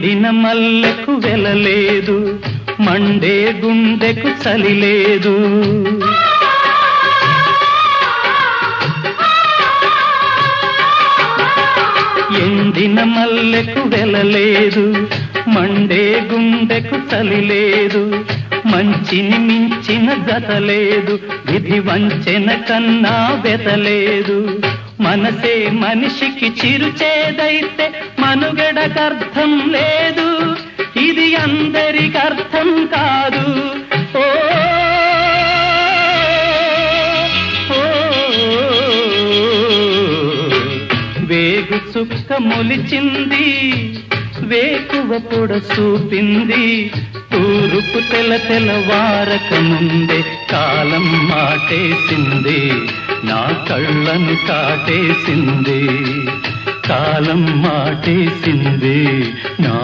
ఎండిన మల్లెకు వెలలేదు, మండే గుండెకు చలి లేదు. ఎండిన మల్లెకు వెలలేదు, మండే గుండెకు చలి లేదు. మంచిని మించిన గత లేదు, విధి వంచెన కన్నా బెతలేదు. మనసే మనిషికి చిరుచేదైతే మనుగడకర్థం లేదు, ఇది అందరికి అర్థం కాదు. ఓ వేగు చుక్క మొలిచింది, వేకువ పొడ చూపింది. తూరుపు తెలవారక ముందే కాలం మాటేసింది, నా కళ్ళను కాటేసింది. కాలం మాటేసింది, నా